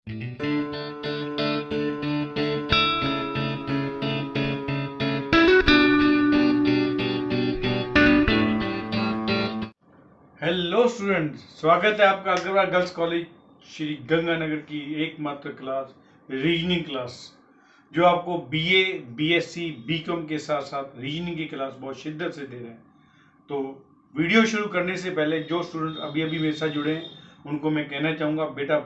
Hello student, स्वागत है आपका अग्रवाल गर्ल्स कॉलेज श्री गंगानगर की एकमात्र क्लास रीजनिंग क्लास, जो आपको बीए, बीएससी, बीकॉम के साथ साथ रीजनिंग की क्लास बहुत शिद्दत से दे रहे हैं। तो वीडियो शुरू करने से पहले जो स्टूडेंट अभी अभी मेरे साथ जुड़े हैं उनको मैं कहना चाहूँगा, बेटा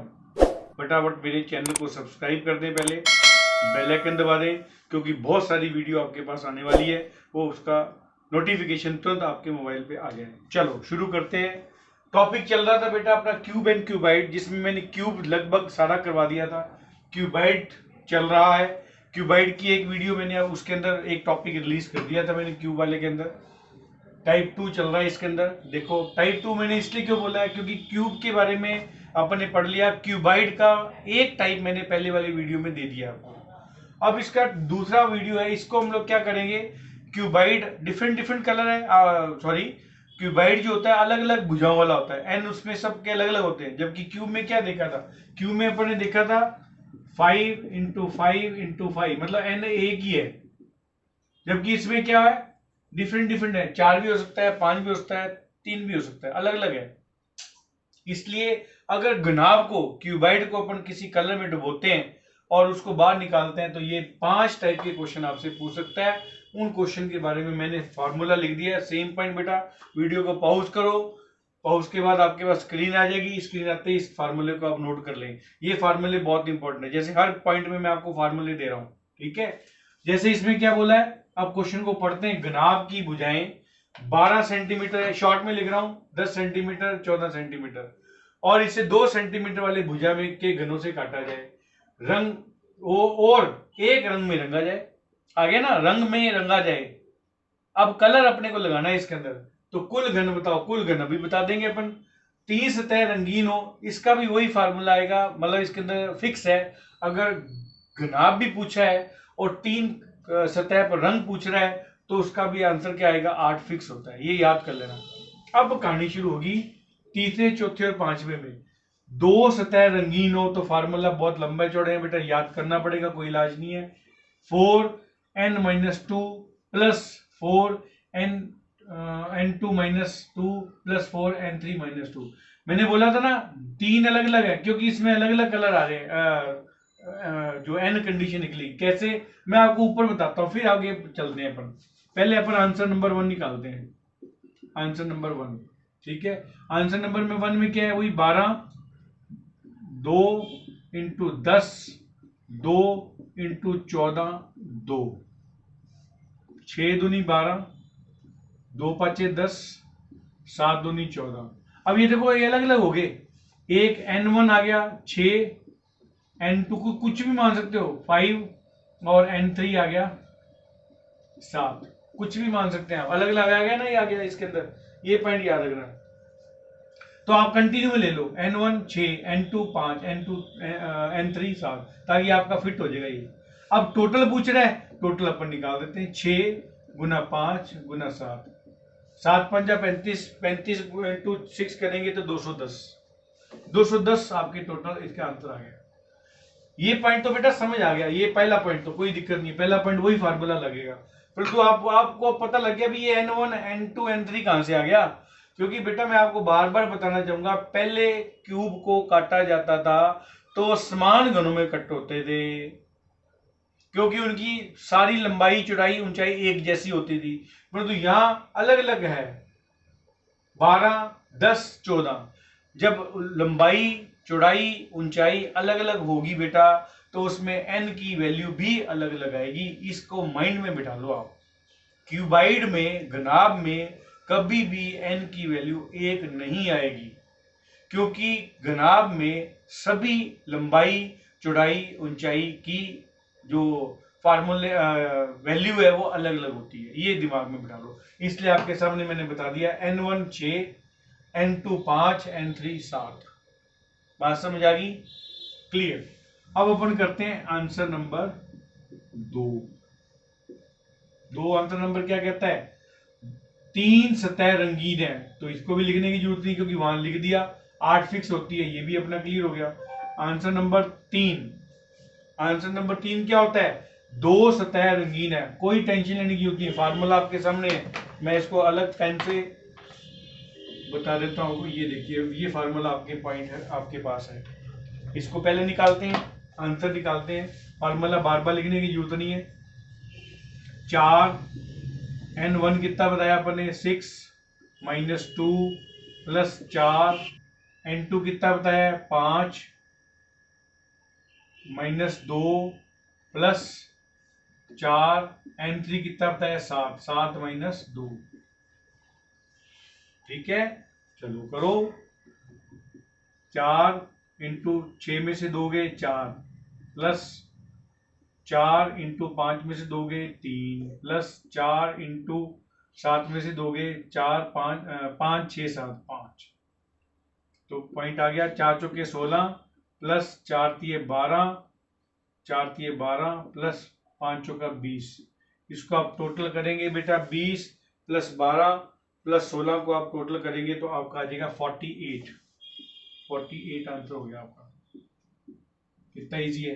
फटाफट मेरे चैनल को सब्सक्राइब कर दें, पहले बेल आइकन दबा दें, क्योंकि बहुत सारी वीडियो आपके पास आने वाली है, वो उसका नोटिफिकेशन तुरंत आपके मोबाइल पे आ गया है। चलो शुरू करते हैं। टॉपिक चल रहा था बेटा अपना क्यूब एंड क्यूबाइड, जिसमें मैंने क्यूब लगभग सारा करवा दिया था। क्यूबाइड चल रहा है। क्यूबाइड की एक वीडियो मैंने उसके अंदर एक टॉपिक रिलीज कर दिया था मैंने क्यूब वाले के अंदर। टाइप 2 चल रहा है इसके अंदर। देखो टाइप 2 मैंने इसलिए क्यों बोला है, क्योंकि क्यूब के बारे में आपने पढ़ लिया। क्यूबाइड का एक टाइप मैंने पहले वाली वीडियो में दे दिया आपको। अब इसका दूसरा वीडियो है, इसको हम लोग क्या करेंगे, क्यूबाइड डिफरेंट कलर है, सॉरी क्यूबाइड जो होता है अलग अलग भुजाओं वाला होता है, एन उसमें सबके अलग अलग होते हैं। जबकि क्यूब में क्या देखा था, क्यूब में अपन ने देखा था 5 इंटू 5 इंटू 5, मतलब एन एक ही है। जबकि इसमें क्या है, डिफरेंट है, 4 भी हो सकता है, 5 भी हो सकता है, 3 भी हो सकता है, अलग अलग है। इसलिए अगर घनाभ को, क्यूबाइड को अपन किसी कलर में डुबोते हैं और उसको बाहर निकालते हैं, तो ये 5 टाइप के क्वेश्चन आपसे पूछ सकता है। उन क्वेश्चन के बारे में मैंने फॉर्मूला लिख दिया है। सेम पॉइंट बेटा, वीडियो को पॉज करो, पॉज के बाद आपके पास स्क्रीन आ जाएगी। स्क्रीन आते ही इस फार्मूले को आप नोट कर लें। ये फार्मूले बहुत इंपॉर्टेंट है, जैसे हर पॉइंट में मैं आपको फार्मूले दे रहा हूं, ठीक है। जैसे इसमें क्या बोला है, अब क्वेश्चन को पढ़ते हैं। घनाभ की भुजाएं 12 सेंटीमीटर है, शॉर्ट में लिख रहा हूं, 10 सेंटीमीटर, 14 सेंटीमीटर, और इसे 2 सेंटीमीटर वाले भुजा में के घनों से काटा जाए। रंग और एक रंग में रंगा जाए। आगे ना, रंग में रंगा जाए। अब कलर अपने को लगाना है इसके अंदर, तो कुल घन बताओ। कुल घन अभी बता देंगे अपन। 3 सतह रंगीन हो, इसका भी वही फार्मूला आएगा, मतलब इसके अंदर फिक्स है। अगर घनाभ भी पूछा है और 3 सतह पर रंग पूछ रहा है, तो उसका भी आंसर क्या आएगा, 8 फिक्स होता है। ये याद कर लेना। अब कहानी शुरू होगी तीसरे, चौथे और पांचवे में। 2 सतह रंगीन हो तो फार्मूला बहुत लंबे चौड़े हैं बेटा, याद करना पड़ेगा, कोई इलाज नहीं है। 4n-2 plus 4n2-2 plus 4n3-2। मैंने बोला था ना 3 अलग अलग है, क्योंकि इसमें अलग अलग कलर आ रहे हैं। जो एन कंडीशन निकली कैसे, मैं आपको ऊपर बताता हूं, फिर आगे चलते हैं अपन। पहले अपन आंसर नंबर 1 निकालते हैं। आंसर नंबर 1, ठीक है। आंसर नंबर में 1 में क्या है, वही 12, 2 इंटू 10, 2 इंटू 14, 2, 6 दूनी 12, 2 पाँचे 10, 7 दूनी 14। अब ये देखो ये अलग अलग हो गए। एक n1 आ गया 6, n2 को कुछ भी मान सकते हो 5, और n3 आ गया 7, कुछ भी मान सकते हैं आप, अलग अलग आ गया ना, ये आ गया इसके अंदर। ये पॉइंट याद रखना। तो आप कंटिन्यू ले लो, n1 6, n2 5, n3 7, ताकि आपका फिट हो जाएगा ये। अब टोटल पूछ रहा है, टोटल अपन निकाल देते हैं। 6 गुना 5 गुना 7, 7 पंजा 35, 35 इंटू 6 करेंगे तो 210, 210 आपके टोटल इसका आंसर आ गया। ये पॉइंट तो बेटा समझ आ गया, ये पहला पॉइंट तो कोई दिक्कत नहीं, पहला पॉइंट वही फार्मूला लगेगा। परंतु आपको पता लग गया भी ये n1 n2 n3 कहां से आ गया, क्योंकि बेटा मैं आपको बार बार बताना चाहूंगा, पहले क्यूब को काटा जाता था तो समान घनों में कट होते थे, क्योंकि उनकी सारी लंबाई चौड़ाई ऊंचाई एक जैसी होती थी। परंतु यहां अलग अलग है, 12 10 14। जब लंबाई चौड़ाई ऊंचाई अलग अलग होगी बेटा, तो उसमें n की वैल्यू भी अलग अलग आएगी। इसको माइंड में बिठा लो आप। क्यूबाइड में, घनाभ में कभी भी n की वैल्यू 1 नहीं आएगी, क्योंकि घनाभ में सभी लंबाई चौड़ाई ऊंचाई की जो फार्मूले वैल्यू है वो अलग अलग होती है। ये दिमाग में बिठा लो। इसलिए आपके सामने मैंने बता दिया, n1 6, n2 5, n3 7। बात समझ आ गई, क्लियर। अब अपन करते हैं आंसर नंबर 2। आंसर नंबर क्या कहता है, 3 सतह रंगीन है, तो इसको भी लिखने की जरूरत नहीं, क्योंकि वहां लिख दिया। 8 फिक्स होती है, ये भी अपना क्लियर हो गया। Answer number 3। आंसर नंबर 3 क्या होता है? दो सतह रंगीन है, कोई टेंशन लेने की होती है, फार्मूला आपके सामने है। मैं इसको अलग पेन से बता देता हूँ। ये देखिए, ये फार्मूला आपके पॉइंट है, आपके पास है। इसको पहले निकालते हैं, आंसर निकालते हैं। फार्मूला बार बार लिखने की जरूरत नहीं है। 4n1 कितना बताया अपन ने? 6 - 2 प्लस 4n2 कितना बताया? 5 -2 प्लस 4n3 कितना बताया? 7 -2। ठीक है, चलो करो। 4 इंटू 6 में से दोगे 4 प्लस 4 इंटू 5 में से दोगे 3 प्लस 4 इंटू 7 में से दोगे 4 5 6 7 5। तो पॉइंट आ गया 4 चौके 16 प्लस 4 तिये 12, 4 तिये 12 प्लस 5 चौका 20। इसको आप टोटल करेंगे बेटा, 20 प्लस 12 प्लस 16 को आप टोटल करेंगे तो आपका आ जाएगा 48। 48 आंसर हो गया आपका। कितना इजी है।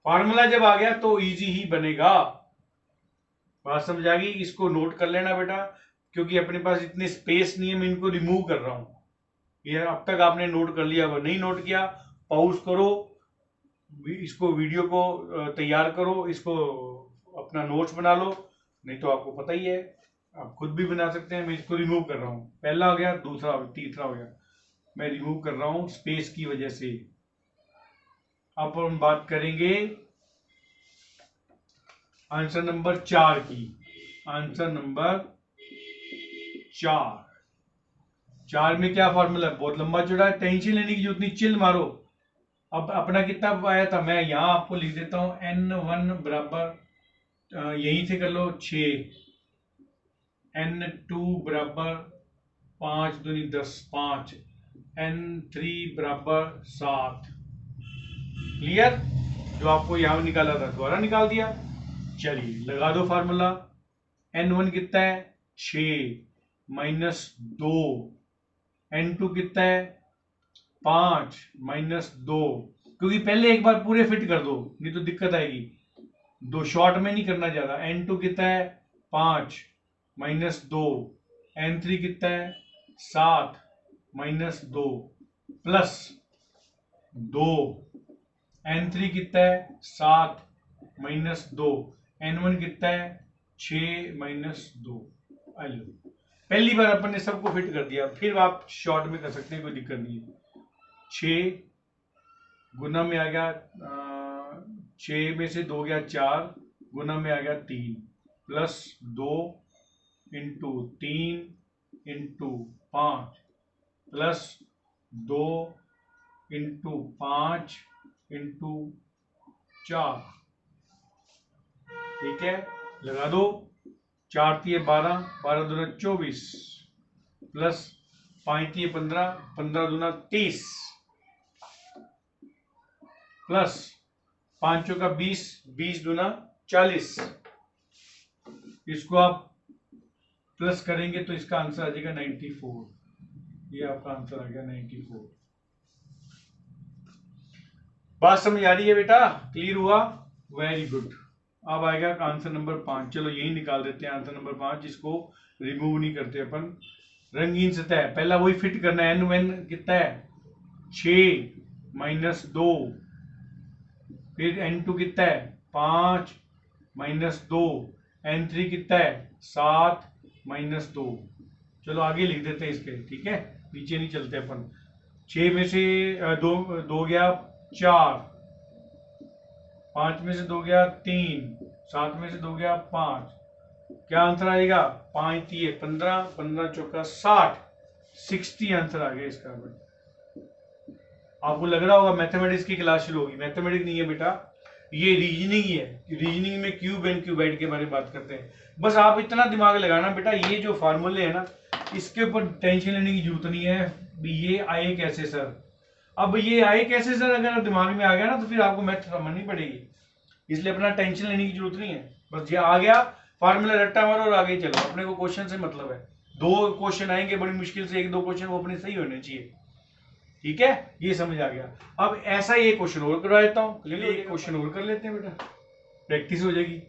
फार्मूला जब आ गया तो इजी ही बनेगा। बात समझ आ गई? इसको नोट कर लेना बेटा, क्योंकि अपने पास इतने स्पेस नहीं है, मैं इनको रिमूव कर रहा हूं। ये अब तक आपने नोट कर लिया, अगर नहीं नोट किया पॉज करो, इसको वीडियो को तैयार करो, इसको अपना नोट्स बना लो, नहीं तो आपको पता ही है आप खुद भी बना सकते हैं। मैं इसको रिमूव कर रहा हूं। पहला हो गया, दूसरा तीसरा हो गया, मैं रिमूव कर रहा हूं स्पेस की वजह से। अब हम बात करेंगे आंसर नंबर 4 की। आंसर नंबर 4 में क्या फॉर्मूला है? बहुत लंबा चौड़ा है, टेंशन लेने की जरूरत नहीं, चिल मारो। अब अपना कितना आया था, मैं यहां आपको लिख देता हूं। n1 बराबर यहीं से कर लो 6, n2 बराबर 5 दूनी 10 5, n3 बराबर 7। क्लियर? जो आपको यहां निकाला था दोबारा निकाल दिया। चलिए लगा दो फार्मूला। n1 कितना है? 6 - 2, n2 कितना है? 5 - 2, क्योंकि पहले एक बार पूरे फिट कर दो, नहीं तो दिक्कत आएगी। दो शॉर्ट में नहीं करना ज्यादा। n2 कितना है? 5 - 2, n3 कितना है? 7 - 2 प्लस 2, n3 कितना है? 7 - 2, n1 कितना है? 6 - 2। पहली बार अपन ने सबको फिट कर दिया, फिर आप शॉर्ट में कर सकते हैं, कोई दिक्कत नहीं है। 6 गुना में आ गया 6 में से 2 गया 4, गुना में आ गया 3 plus 2 into 3 into 5 plus 2 into 5 into 4। ठीक है, लगा दो। 4 तिये 12, 12 दूना 24 प्लस 5 तिये 15, 15 दूना 30 प्लस 5 चौका 20, 20 दूना 40। इसको आप प्लस करेंगे तो इसका आंसर आ जाएगा 94। ये आपका आंसर आ गया 94। बात समझ आ रही है बेटा? क्लियर हुआ? Very good. अब आएगा आंसर नंबर 5। चलो यही निकाल देते हैं आंसर नंबर 5, इसको रिमूव नहीं करते अपन। रंगीन सतह, पहला वही फिट करना है। n1 कितना है? 6 - 2, फिर n2 कितना है? 5 - 2, n3 कितना है? 7 - 2। चलो आगे लिख देते हैं इसके, ठीक है, नीचे नहीं चलते अपन। 6 में से 2 गया 4, 5 में से 2 गया 3, 7 में से 2 गया 5। क्या आंसर आएगा? 5 तिये 15, 15 चौका 60, 60 आंसर आ गया इसका। आपको लग रहा होगा मैथमेटिक्स की क्लास शुरू होगी, मैथमेटिक्स नहीं है बेटा, ये रीजनिंग ही है। रीजनिंग में क्यूब एंड क्यूबाइड के बारे में बात करते हैं। बस आप इतना दिमाग लगाना बेटा, ये जो फार्मूले है ना, इसके ऊपर टेंशन लेने की जरूरत नहीं है। ये आए कैसे सर? अब ये आए कैसे सर अगर दिमाग में आ गया ना, तो फिर आपको मैथ समझनी पड़ेगी, इसलिए अपना टेंशन लेने की जरूरत नहीं है। बस ये आ गया फार्मूला, रट्टा मारो और आगे चलो। अपने को क्वेश्चन से मतलब है। 2 क्वेश्चन आएंगे बड़ी मुश्किल से, 1-2 क्वेश्चन वो अपने सही होने चाहिए। ठीक है, ये समझ आ गया। अब ऐसा ही एक क्वेश्चन और करवा देता हूँ, चलिए एक क्वेश्चन और कर लेते हैं बेटा, प्रैक्टिस हो जाएगी।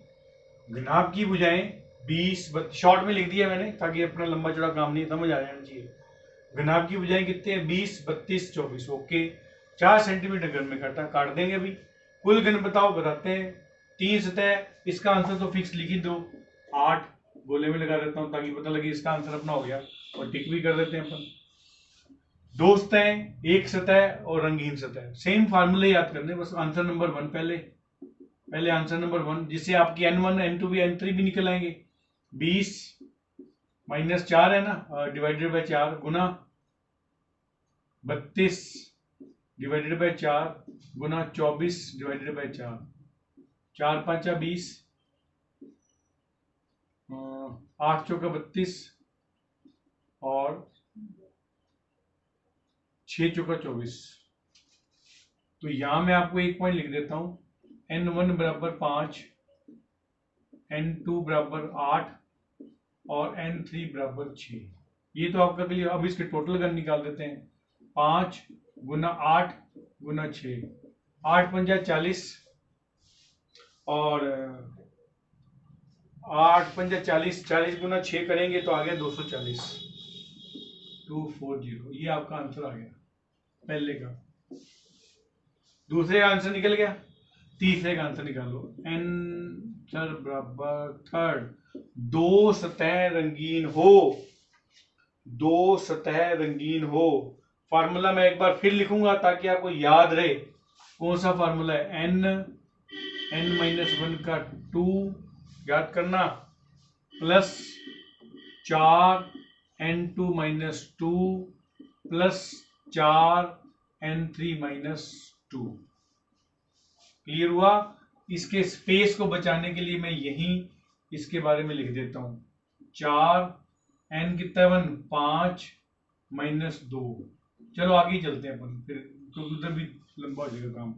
घनाभ की भुजाएं 20 शॉर्ट में लिख दिया मैंने ताकि अपना लंबा चौड़ा काम नहीं, समझ आ जाना चाहिए। घनाभ की भुजाएं कितने हैं? 20, 32, 24। ओके, 4 सेंटीमीटर घन में काट देंगे अभी। कुल घन बताओ, बताते हैं। 3 सतह, इसका आंसर तो फिक्स लिख ही दो, 8 गोले में लगा देता हूं ताकि पता लगे इसका आंसर अपना हो गया, और टिक भी कर देते हैं अपन। 2 सतह, 1 सतह और रंगीन सतह, सेम फार्मूले याद करने, बस आंसर नंबर 1 पहले आंसर नंबर 1, जिससे आपकी N1 N2 भी N3 भी निकल आएंगे। 20 माइनस 4 है ना, divided by 4 Guna 32 divided by 4 Guna 24 divided by 4, 4 5 20, 8 चौका 32 और 6 चौका 24। तो यहां मैं आपको एक पॉइंट लिख देता हूं, N1 बराबर 5, N2 बराबर 8 और N3 बराबर 6। ये तो आपका क्लियर। अब इसके टोटल गन निकाल देते हैं, 5 गुना 8 गुना 6, 8 पंजा 40 और 8 पंजा 40, 40 गुना 6 करेंगे तो आ गया 240, 240। ये आपका आंसर आ गया पहले का। दूसरे का आंसर निकल गया, तीसरे का आंसर निकालो। आंसर बराबर थर्ड, 2 सतह रंगीन हो, 2 सतह रंगीन हो। फार्मूला मैं एक बार फिर लिखूंगा ताकि आपको याद रहे। कौन सा फार्मूला है? n-1 का 2 याद करना, plus 4 n2 minus 2 plus 4 n3 minus 2। Clear हुआ? इसके स्पेस को बचाने के लिए मैं यहीं इसके बारे में लिख देता हूं, 4 n कितना 1, 5 माइनस 2। चलो आगे चलते हैं अपन फिर, तो उधर भी लंबा हो जाएगा काम।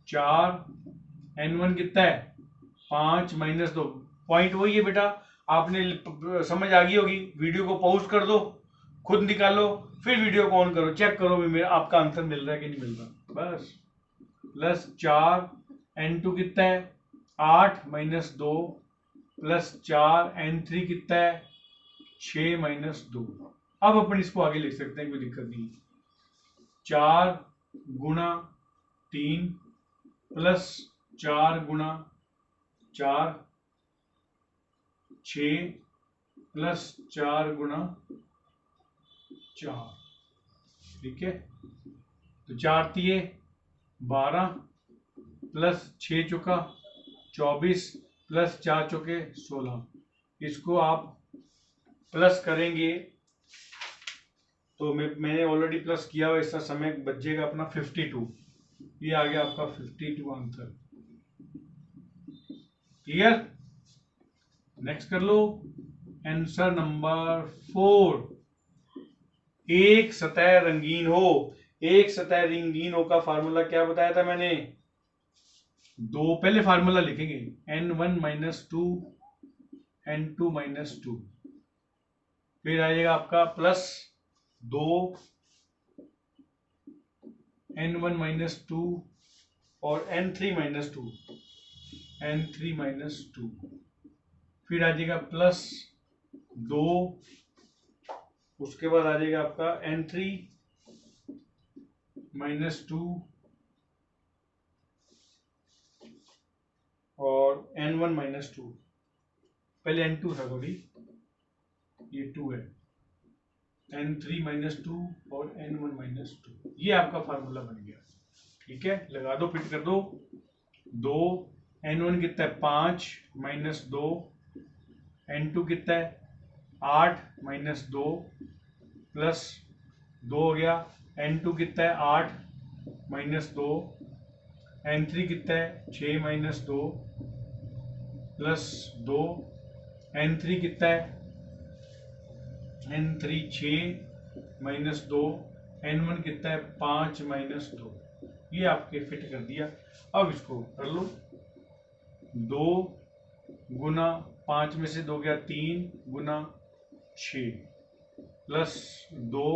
4 n1 कितना है? 5 माइनस 2। पॉइंट वही है बेटा, आपने समझ आ गई होगी। वीडियो को पॉज कर दो, खुद निकालो, फिर वीडियो को ऑन करो, चेक करो भी मेरा आपका आंसर मिल रहा है कि नहीं मिल रहा। बस, प्लस 4 n2 कितना है? 8 माइनस 2 प्लस 4 n3 कितना है? 6 माइनस 2। अब अपन इसको आगे लिख सकते हैं, कोई दिक्कत नहीं। 4 गुना 3 प्लस 4 गुना 4, 6 प्लस 4 गुना 4। ठीक है, तो 4 तिये 12 प्लस 6 चौका 24 प्लस 4 चौके 16। इसको आप प्लस करेंगे तो मैंने ऑलरेडी प्लस किया हुआ, इसका समय बचेगा अपना 52। ये आ गया आपका 52 आंसर। क्लियर? नेक्स्ट कर लो, आंसर नंबर 4, एक सतह रंगीन हो। एक सतह रंगीन हो का फार्मूला क्या बताया था मैंने? दो, पहले फार्मूला लिखेंगे, n1 माइनस 2 n2 माइनस 2, फिर आएगा आपका प्लस 2 n1 माइनस 2 और n3 माइनस 2, n3 माइनस 2, फिर आ जाएगा प्लस 2, उसके बाद आ जाएगा आपका n3 माइनस 2 और n1 माइनस 2। पहले n2 था, सॉरी ये 2 है, n3 माइनस 2 और n1 माइनस 2। ये आपका फार्मूला बन गया। ठीक है, लगा दो, फिट कर दो। 2 n1 कितना है? 5 माइनस 2, n2 कितना है? 8 माइनस 2 प्लस 2 हो गया, n2 कितना है? 8 माइनस 2, n3 कितना है? 6 माइनस 2 प्लस 2, n3 कितना है? n3 6 माइनस 2, n1 कितना है? 5 माइनस 2। ये आपके फिट कर दिया। अब इसको कर लो, 2 गुना 5 में से 2 गया 3 गुना 6 प्लस 2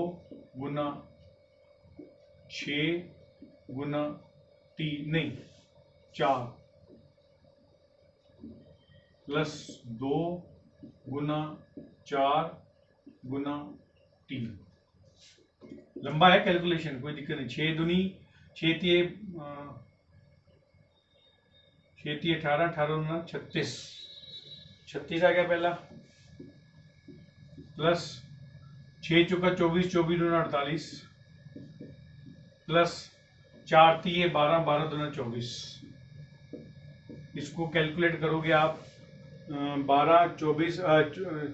गुना 6 गुना 3 नहीं 4 प्लस 2 गुना 4 गुना 3। लंबा है कैलकुलेशन, कोई दिक्कत नहीं। 6 दूनी 6 तिये 18, 18 दूना 36, 36 आ गया पहला, प्लस 6 चौका 24, 24 दूना 48, प्लस 4 तिये 12, 12 दूना 24। इसको कैलकुलेट करोगे आप 12, 24,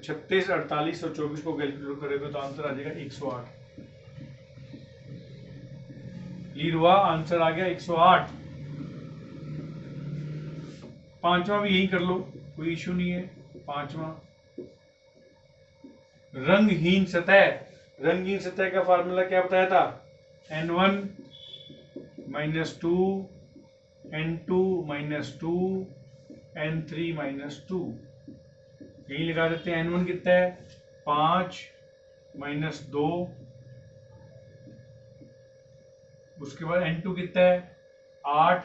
36, 48 और 24 को कैलकुलेट करोगे तो आंसर आ जाएगा 108। क्लियर हुआ? आंसर आ गया 108। पांचवा भी यही कर लो, कोई इशू नहीं है। पांचवा, रंगहीन सतह। रंगहीन सतह का फार्मूला क्या बताया था? n1 - 2 n2 - 2 n3 - 2। यही लगा देते हैं। n1 कितना है? 5 - 2, उसके बाद n2 कितना है? 8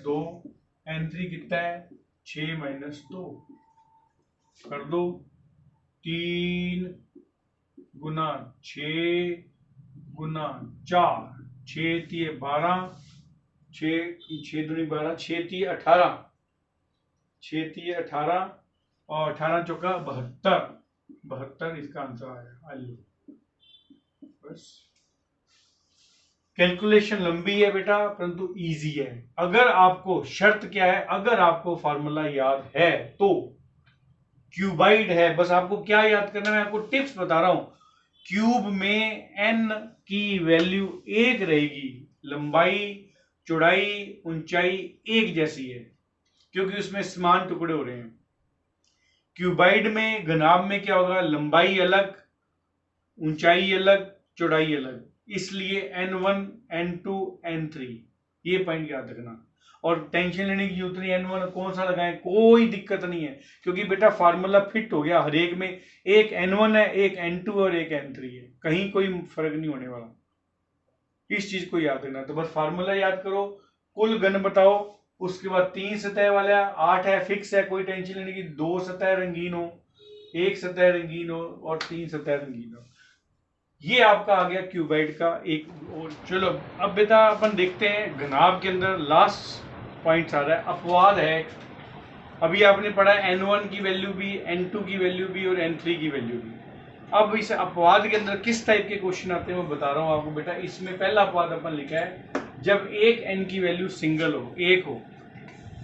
- 2, n3 कितना है? 6 - 2। कर दो। 3 गुना 6 गुना 4, 6 तिये 12, 6 दूनी 12, 6 तिये 18, 6 तिये 18 और 18 चौका 72, 72 इसका आंसर आया। आइए बस। कैलकुलेशन लंबी है बेटा, परंतु इजी है। अगर आपको, शर्त क्या है, अगर आपको फार्मूला याद है तो, क्यूबाइड है, बस आपको क्या याद करना है, मैं आपको टिप्स बता रहा हूं। क्यूब में n की वैल्यू 1 रहेगी, लंबाई, चौड़ाई, ऊंचाई एक जैसी है, क्योंकि उसमें समान टुकड़े हो रहे हैं। क्यूबाइड में, घनाभ में क्या होगा? लंबाई अलग, ऊंचाई अलग, चौड़ाई अलग, इसलिए n1, n2, n3, ये पॉइंट याद रखना। और टेंशन लेने की जरूरत नहीं, n1 कौन सा लगाएं, कोई दिक्कत नहीं है, क्योंकि बेटा फार्मूला फिट हो गया हर एक में। एक n1 है, एक n2 और एक n3 है, कहीं कोई फर्क नहीं होने वाला। इस चीज को याद रखना। तो बस फार्मूला याद करो, कुल घन बताओ, उसके बाद 3 सतह वाला 8 है, फिक्स है, कोई टेंशन लेने की। 2 सतह रंगीन हो, 1 सतह रंगीन हो और 3 सतह रंगीन हो। ये आपका आ गया क्यूबाइड का एक। और चलो अब बेटा अपन देखते हैं घनाभ के अंदर लास्ट पॉइंट आ रहा है, अपवाद है। अभी आपने पढ़ा है n1 की वैल्यू भी, n2 की वैल्यू भी और n3 की वैल्यू भी। अब इस अपवाद के अंदर किस टाइप के क्वेश्चन आते हैं मैं बता रहा हूं आपको बेटा। इसमें पहला अपवाद अपन लिखा है, जब एक n की वैल्यू सिंगल हो, एक हो,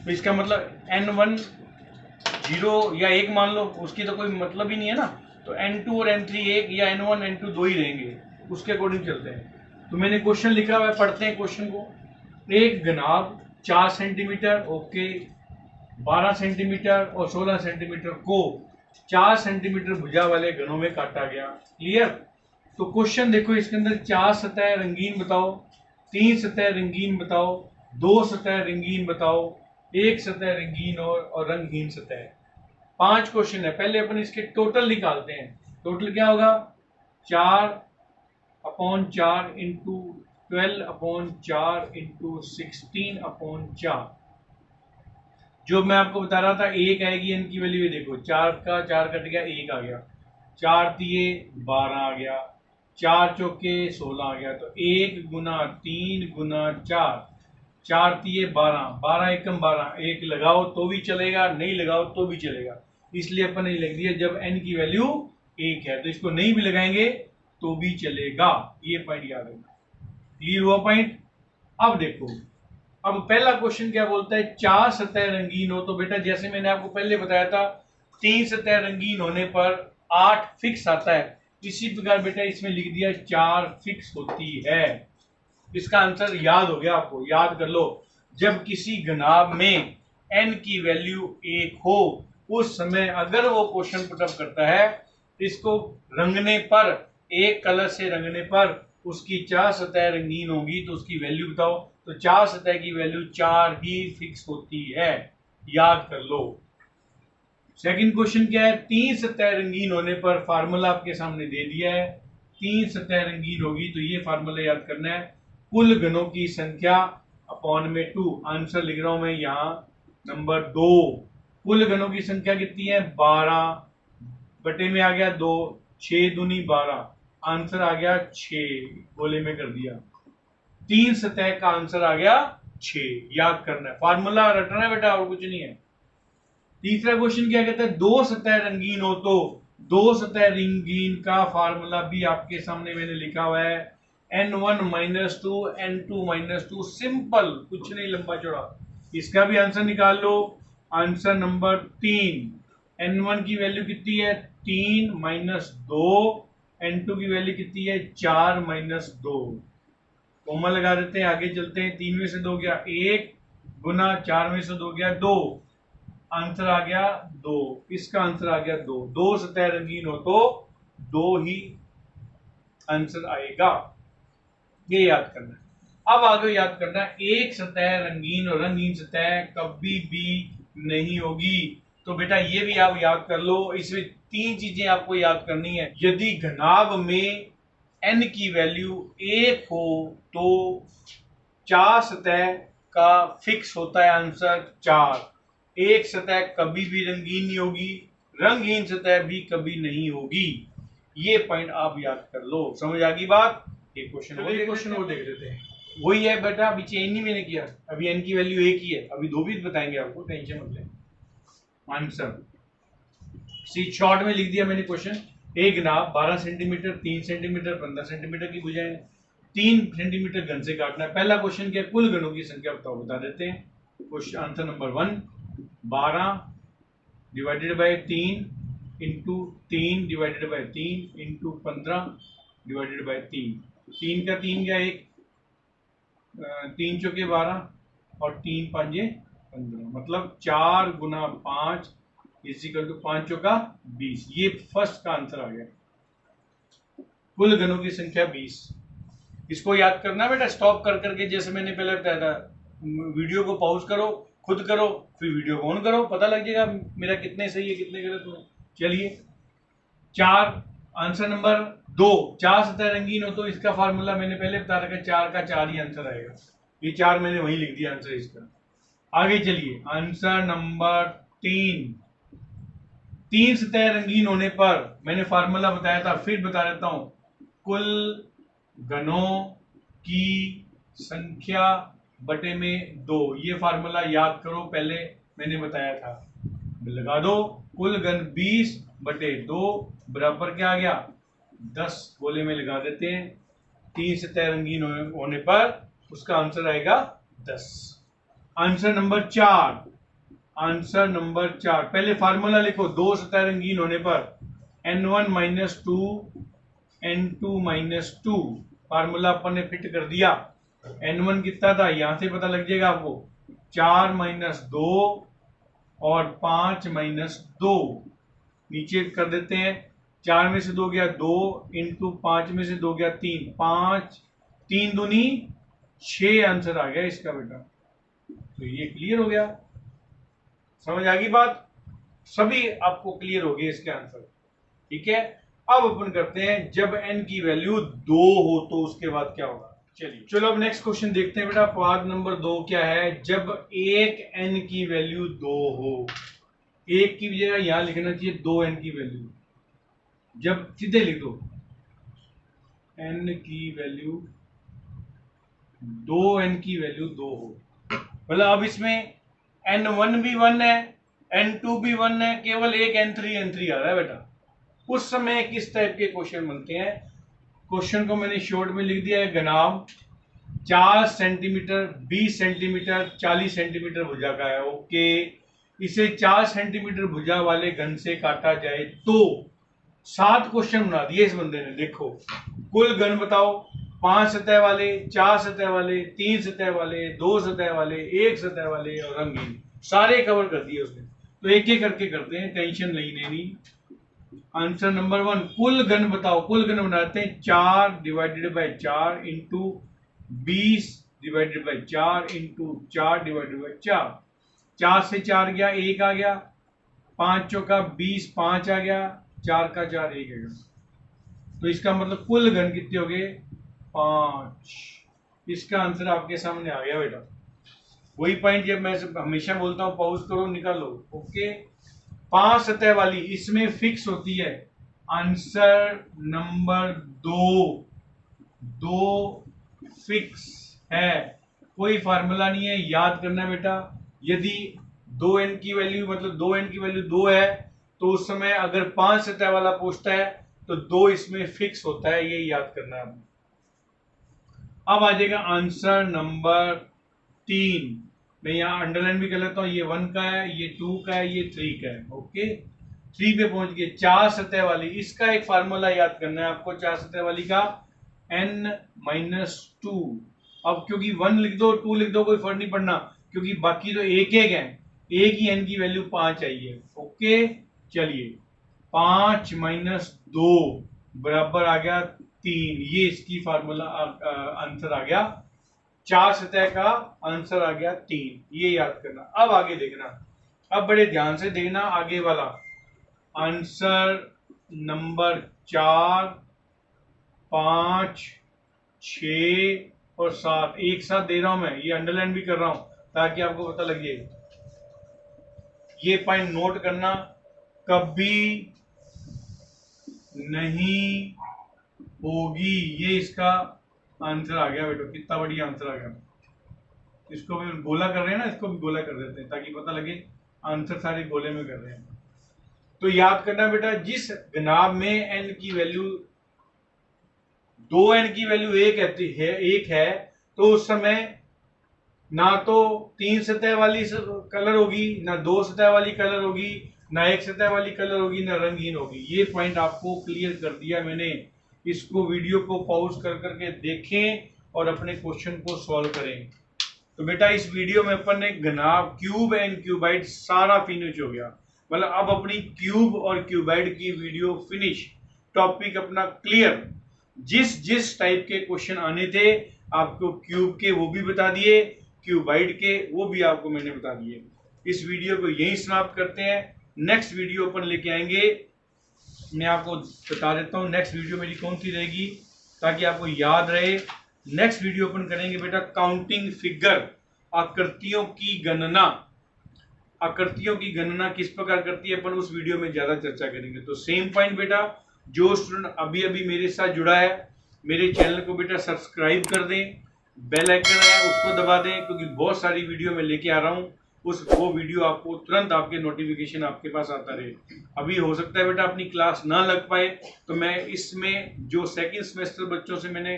तो इसका मतलब n1 0 या 1 मान लो, उसकी तो कोई मतलब ही नहीं है ना। तो n2 और n3 1 या n1 n2 2 ही रहेंगे, उसके अकॉर्डिंग चलते हैं। तो मैंने क्वेश्चन लिखा हुआ है, पढ़ते हैं क्वेश्चन को। एक घनाभ 4 सेंटीमीटर, ओके, 12 सेंटीमीटर और 16 सेंटीमीटर को 4 सेंटीमीटर भुजा वाले घनों में काटा गया। क्लियर? तो क्वेश्चन देखो, इसके अंदर 4 सतह रंगीन बताओ, 3 सतह रंगीन बताओ, 2 सतह रंगीन बताओ, 1 सतह रंगीन और रंगहीन सतह। 5 क्वेश्चन है। पहले अपन इसके टोटल निकालते हैं। टोटल क्या होगा? 4/4 इंटू 12/4 इंटू 16/4। जो मैं आपको बता रहा था, 1 आएगी n की वैल्यू। देखो 4 का 4 कट गया, 1 आ गया, 4 तिये 12 आ गया, 4 चौके 16 आ गया। तो 1 गुना 3 गुना 4, 4 तिये 12, 12 एकम 12, 1 लगाओ तो भी चलेगा, नहीं लगाओ तो भी चलेगा, इसलिए अपन ने लिख दिया जब n की वैल्यू 1 है। तो इसको नहीं भी लगाएंगे तो भी चलेगा। ये पॉइंट याद रखना। क्लियर हुआ पॉइंट? अब देखो, अब पहला क्वेश्चन क्या बोलता है? 4 सतह रंगीन हो। तो बेटा जैसे मैंने आपको पहले बताया था, 3 सतह रंगीन होने पर 8 फिक्स आता है, इसी प्रकार बेटा इसमें लिख दिया 4 फिक्स होती है। इसका आंसर याद हो गया आपको, याद कर लो। जब किसी घनाभ में n की वैल्यू 1 हो, उस समय अगर वो क्वेश्चन पुटअप करता है, इसको रंगने पर, एक कलर से रंगने पर उसकी 4 सतह रंगीन होगी, तो उसकी वैल्यू बताओ। तो 4 सतह की वैल्यू 4 ही फिक्स होती है, याद कर लो। सेकंड क्वेश्चन क्या है? 3 सतह रंगीन होने पर, फार्मूला आपके सामने दे दिया है, 3 सतह रंगीन होगी, तो ये फार्मूला याद करना है, कुल घनों की संख्या अपॉन में 2। आंसर लिख रहा हूं मैं यहाँ नंबर 2। कुल घनों की संख्या कितनी है 12 बटे में आ गया 2, 6 दूनी 12, आंसर आ गया 6, गोले में कर दिया, 3 सतह का आंसर आ गया 6। याद करना है, फार्मूला रटना है बेटा और कुछ नहीं है। तीसरा क्वेश्चन क्या कहता है, दो सतह रंगीन हो तो दो सतह रंगीन का फार्मूला भी आपके सामने मैंने लिखा हुआ है, n1 minus two n2 minus two, simple, कुछ नहीं लंबा चौड़ा। इसका भी आंसर निकाल लो। आंसर नंबर 3, n1 की वैल्यू कितनी है 3 माइनस 2, n2 की वैल्यू कितनी है 4 माइनस 2, कोमा लगा देते हैं, आगे चलते हैं। 3 में से 2 गया 1 गुना 4 में से 2 गया 2, आंसर आ गया 2, इसका आंसर आ गया 2। दो सतह रंगीन हो तो 2 ही आंसर आएगा, ये याद करना है। अब आगे याद करना है, एक सतह रंगीन और रंगीन सतह कभी भी नहीं होगी। तो बेटा ये भी आप याद कर लो, इसमें 3 चीजें आपको याद करनी है। यदि घनाभ में n की वैल्यू 1 हो तो 4 सतह का फिक्स होता है आंसर 4। एक सतह कभी भी रंगीन नहीं होगी, रंगहीन सतह भी कभी नहीं होगी, ये पॉइंट आप याद कर लो। समझ आ गई बात? एक क्वेश्चन वो देख लेते हैं। वही है बेटा, अभी चेंज नहीं मैंने किया, अभी n की वैल्यू 1 ही है, अभी 2 भी बताएंगे आपको, टेंशन मत ले। आंसर सी शॉर्ट में लिख दिया मैंने क्वेश्चन। एक नाप 12 सेंटीमीटर, 3 सेंटीमीटर, 15 सेंटीमीटर की भुजाएं, 3 सेंटीमीटर घन से काटना है। पहला क्वेश्चन क्या, कुल घनों की संख्या बताओ, बता देते हैं। Question answer number 1, 12 divided by 3 into 3 divided by 3 into 15 divided by 3, 3 का 3 गया 1, 3 चौके 12 और 3 पंजे 15, मतलब 4 गुना 5 इजिकल टू 5 चौका 20। ये फर्स्ट का आंसर आ गया, कुल घनों की संख्या 20। इसको याद करना बेटा, स्टॉप कर करके, जैसे मैंने पहले बताया था, वीडियो को पॉज करो, खुद करो, फिर वीडियो को ऑन करो, पता लग जाएगा मेरा कितने सही है कितने गलत हुए। चलिए 4, आंसर नंबर 2, 4 सतह रंगीन हो तो इसका फार्मूला मैंने पहले बता रखा, 4 का 4 ही आंसर आएगा, ये 4 मैंने वही लिख दिया आंसर इसका। आगे चलिए आंसर नंबर 3, 3 सतह रंगीन होने पर मैंने फार्मूला बताया था, फिर बता देता हूं, कुल घनों की संख्या बटे में 2, ये फार्मूला याद करो, पहले मैंने बताया था, लगा दो, कुल घन 20 बटे 2 बराबर क्या आ गया 10, गोले में लगा देते हैं। 3 सतह रंगीन होने पर उसका आंसर आएगा 10। आंसर नंबर 4, आंसर नंबर 4, पहले फार्मूला लिखो, दो सतह रंगीन होने पर n1 minus 2 n2 minus 2, formula अपन ने फिट कर दिया। n1 कितना था, यहां से पता लग जाएगा आपको, 4 माइनस 2 और 5 माइनस 2, नीचे कर देते हैं, 4 में से 2 गया 2 इंटू 5 में से 2 गया 3, 5 3 दूनी 6, आंसर आ गया इसका बेटा। तो ये क्लियर हो गया, समझ आ गई बात, सभी आपको क्लियर हो गए इसके आंसर, ठीक है। अब अपन करते हैं, जब n की वैल्यू 2 हो तो उसके बाद क्या होगा। चलिए चलो अब नेक्स्ट क्वेश्चन देखते हैं बेटा, पार्ट नंबर 2 क्या है, जब एक n की वैल्यू 2 हो, एक की जगह यहां लिखना चाहिए 2n की वैल्यू, जब सीधे लिख दो n की वैल्यू 2n की वैल्यू 2 हो, मतलब अब इसमें n1 भी 1 है, n2 भी 1 है, केवल एक n3 आ रहा है बेटा। उस समय किस टाइप के क्वेश्चन बनते हैं, क्वेश्चन को मैंने शॉर्ट में लिख दिया है, घनाभ 4 सेंटीमीटर 20 सेंटीमीटर 40 सेंटीमीटर भुजा का है, ओके। इसे 4 सेंटीमीटर भुजा वाले घन से काटा जाए तो 7 क्वेश्चन बना दिए इस बंदे ने, देखो कुल घन बताओ, 5 सतह वाले, 4 सतह वाले, 3 सतह वाले, 2 सतह वाले, 1 सतह वाले और रंगीन, सारे कवर कर दिए उसने। तो एक एक करके करते हैं, टेंशन नहीं लेनी। आंसर नंबर 1, कुल घन बताओ, कुल घन बनाते हैं 4 divided by 4 into 20 divided by 4 into 4 divided by 4, 4 से 4 गया 1 आ गया, 5 चौका 20 5 आ गया, 4 का 4 1 आ गया। तो इसका मतलब कुल घन कितने हो गए 5। इसका आंसर आपके सामने आ गया बेटा। वही पॉइंट जब मैं हमेशा बोलता हूँ पॉज करो निकालो। ओके, 5 सतह वाली इसमें फिक्स होती है। आंसर नंबर 2, 2 फिक्स है, कोई फार्मूला नहीं है, याद करना बेटा। यदि 2n की वैल्यू मतलब 2n की वैल्यू 2 है तो उस समय अगर 5 सतह वाला पूछता है तो 2 इसमें फिक्स होता है, ये याद करना है। अब आ जाएगा आंसर नंबर 3। मैं यहाँ अंडरलाइन भी कर लेता हूँ, ये 1 का है, ये 2 का है, ये 3 का है। ओके, 3 पे पहुंच गए। 4 सतह वाली, इसका एक फार्मूला याद करना है आपको 4 सतह वाली का, n-2। अब क्योंकि 1 लिख दो 2 लिख दो कोई फर्क नहीं पड़ना, क्योंकि बाकी तो एक एक है, एक ही n की वैल्यू 5 आई है। ओके, चलिए 5 - 2 बराबर आ गया 3। ये इसकी फार्मूला आंसर आ गया। 4 सतह का आंसर आ गया 3, ये याद करना। अब आगे देखना, अब बड़े ध्यान से देखना आगे वाला आंसर नंबर 4, 5, 6 और 7 एक साथ दे रहा हूं मैं, ये अंडरलाइन भी कर रहा हूं ताकि आपको पता लगे। ये पॉइंट नोट करना, कभी नहीं होगी। ये इसका आंसर आ गया बेटो, कितना बढ़िया आंसर आ गया। इसको भी गोला कर रहे हैं ना, इसको भी गोला कर देते हैं ताकि पता लगे आंसर सारे गोले में कर रहे हैं। तो याद करना बेटा, जिस घनाभ में n की वैल्यू 2n की वैल्यू एक है तो उस समय ना तो 3 सतह वाली कलर होगी, ना 2 सतह वाली कलर होगी, ना 1 सतह वाली कलर होगी, ना रंगहीन होगी। ये पॉइंट आपको क्लियर कर दिया मैंने। इसको वीडियो को पॉज कर करके देखें और अपने क्वेश्चन को सॉल्व करें। तो बेटा इस वीडियो में अपन ने घनाभ क्यूब एंड क्यूबाइड सारा फिनिश हो गया। मतलब अब अपनी क्यूब और क्यूबाइड की वीडियो फिनिश, टॉपिक अपना क्लियर। जिस जिस टाइप के क्वेश्चन आने थे आपको क्यूब के वो भी बता दिए, क्यूबाइड के वो भी आपको मैंने बता दिए। इस वीडियो को यहीं समाप्त करते हैं। नेक्स्ट वीडियो अपन लेके आएंगे, मैं आपको बता देता हूँ नेक्स्ट वीडियो मेरी कौन सी रहेगी ताकि आपको याद रहे। नेक्स्ट वीडियो अपन करेंगे बेटा काउंटिंग फिगर, आकृतियों की गणना। आकृतियों की गणना किस प्रकार करती है अपन उस वीडियो में ज्यादा चर्चा करेंगे। तो सेम पॉइंट बेटा, जो स्टूडेंट अभी अभी मेरे साथ जुड़ा है मेरे चैनल को बेटा सब्सक्राइब कर दें, बेल आइकन है उसको दबा दें, क्योंकि बहुत सारी वीडियो मैं लेके आ रहा हूँ, वो वीडियो आपको तुरंत आपके नोटिफिकेशन आपके पास आता रहे। अभी हो सकता है बेटा अपनी क्लास ना लग पाए, तो मैं इसमें जो सेकंड सेमेस्टर बच्चों से मैंने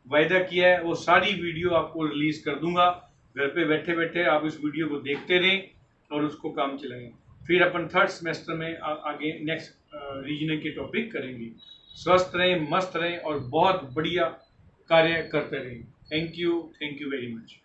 वायदा किया है वो सारी वीडियो आपको रिलीज कर दूंगा। घर पे बैठे बैठे आप इस वीडियो को देखते रहें और उसको काम चलाएं। फिर अपन थर्ड सेमेस्टर में आगे नेक्स्ट रीजनिंग के टॉपिक करेंगे। स्वस्थ रहें, मस्त रहें और बहुत बढ़िया कार्य करते रहें। Thank you very much.